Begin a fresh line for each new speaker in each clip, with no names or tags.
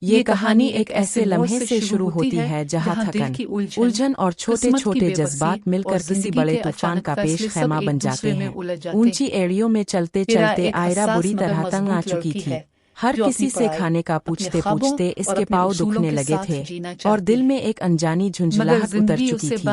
یہ کہانی ایک ایسے لمحے سے شروع ہوتی ہے جہاں تھکن، الجھن اور چھوٹے چھوٹے جذبات مل کر کسی بڑے طوفان کا پیش خیمہ بن جاتے ہیں۔ اونچی ایڑیوں میں چلتے چلتے آئرہ بری طرح تنگ آ چکی تھی۔ ہر کسی سے کھانے کا پوچھتے پوچھتے اس کے پاؤں دکھنے لگے تھے اور دل میں ایک انجانی جھنجھلاہٹ اتر چکی تھی۔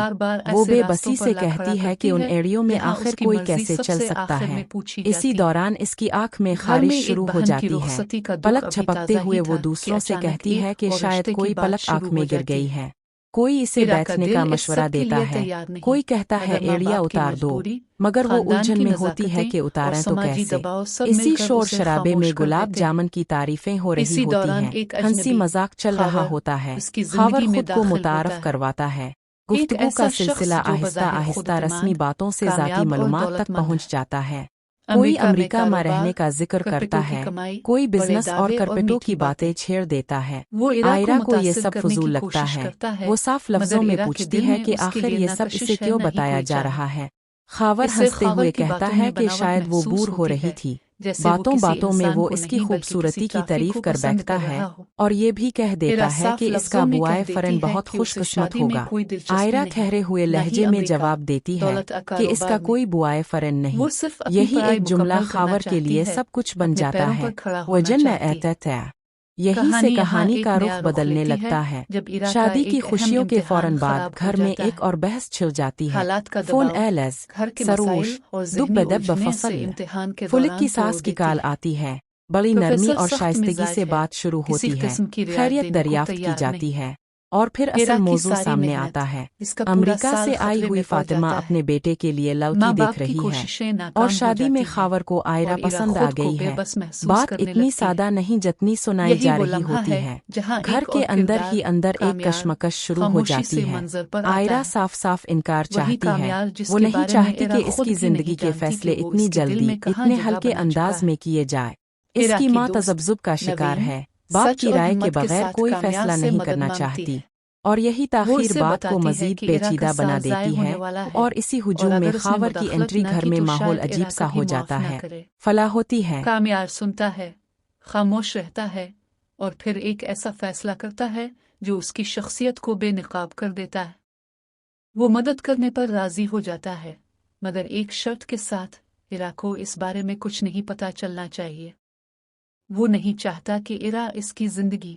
وہ بے بسی سے کہتی ہے کہ ان ایڑیوں میں آخر کوئی کیسے چل سکتا ہے۔ اسی دوران اس کی آنکھ میں خارش شروع ہو جاتی ہے۔ پلک جھپکتے ہوئے وہ دوسروں سے کہتی ہے کہ شاید کوئی پلک آنکھ میں گر گئی ہے۔ کوئی اسے بیٹھنے کا مشورہ دیتا ہے، کوئی کہتا ہے ایڑیاں اتار دو، مگر وہ الجھن میں ہوتی ہے کہ اتاریں تو کیسے۔ اسی شور شرابے میں گلاب جامن کی تعریفیں ہو رہی ہوتی ہیں، ہنسی مذاق چل رہا ہوتا ہے، خاور خود کو متعارف کرواتا ہے۔ گفتگو کا سلسلہ آہستہ آہستہ رسمی باتوں سے ذاتی معلومات تک پہنچ جاتا ہے۔ کوئی امریکہ میں رہنے کا ذکر کرتا ہے، کوئی بزنس اور کرپٹوں کی باتیں چھیڑ دیتا ہے۔ آئرہ کو یہ سب فضول لگتا ہے۔ وہ صاف لفظوں میں پوچھتی ہے کہ آخر یہ سب اسے کیوں بتایا جا رہا ہے۔ خاور ہنستے ہوئے کہتا ہے کہ شاید وہ بور ہو رہی تھی۔ باتوں باتوں میں وہ اس کی خوبصورتی کی تعریف کر بیٹھتا ہے اور یہ بھی کہہ دیتا ہے کہ اس کا بوائے فرینڈ بہت خوش قسمت ہوگا۔ آئرہ ٹھہرے ہوئے لہجے میں جواب دیتی ہے کہ اس کا کوئی بوائے فرینڈ نہیں۔ یہی ایک جملہ خاور کے لیے سب کچھ بن جاتا ہے۔ وجن اعتتا یہی سے کہانی کا رخ بدلنے لگتا ہے۔ شادی کی خوشیوں کے فوراً بعد گھر میں ایک اور بحث چھڑ جاتی ہے۔ فون ایلز سروش دب دب بفصل فلک کی ساس کی کال آتی ہے۔ بڑی نرمی اور شائستگی سے بات شروع ہوتی ہے، خیریت دریافت کی جاتی ہے اور پھر اصل موضوع سامنے آتا ہے۔ امریکہ سے آئی ہوئی فاطمہ اپنے بیٹے کے لیے لڑکی دیکھ رہی ہے اور شادی میں خاور کو آئرہ پسند آ گئی ہے۔ بات اتنی سادہ نہیں جتنی سنائی جا رہی ہوتی ہے۔ گھر کے اندر ہی اندر ایک کشمکش شروع ہو جاتی ہے۔ آئرہ صاف صاف انکار چاہتی ہے، وہ نہیں چاہتی کہ اس کی زندگی کے فیصلے اتنی جلدی اتنے ہلکے انداز میں کیے جائے۔ اس کی ماں تذبذب کا شکار ہے، باپ کی رائے کے بغیر کوئی فیصلہ نہیں کرنا چاہتی اور یہی تاخیر بات کو مزید پیچیدہ بنا دیتی ہے اور اسی ہجوم میں خاور کی انٹری گھر میں ماحول عجیب سا ہو جاتا ہے۔ فلاح ہوتی ہے،
کامیار سنتا ہے، خاموش رہتا ہے اور پھر ایک ایسا فیصلہ کرتا ہے جو اس کی شخصیت کو بے نقاب کر دیتا ہے۔ وہ مدد کرنے پر راضی ہو جاتا ہے، مگر ایک شرط کے ساتھ، ایرا کو اس بارے میں کچھ نہیں پتہ چلنا چاہیے۔ وہ نہیں چاہتا کہ ایرا اس کی زندگی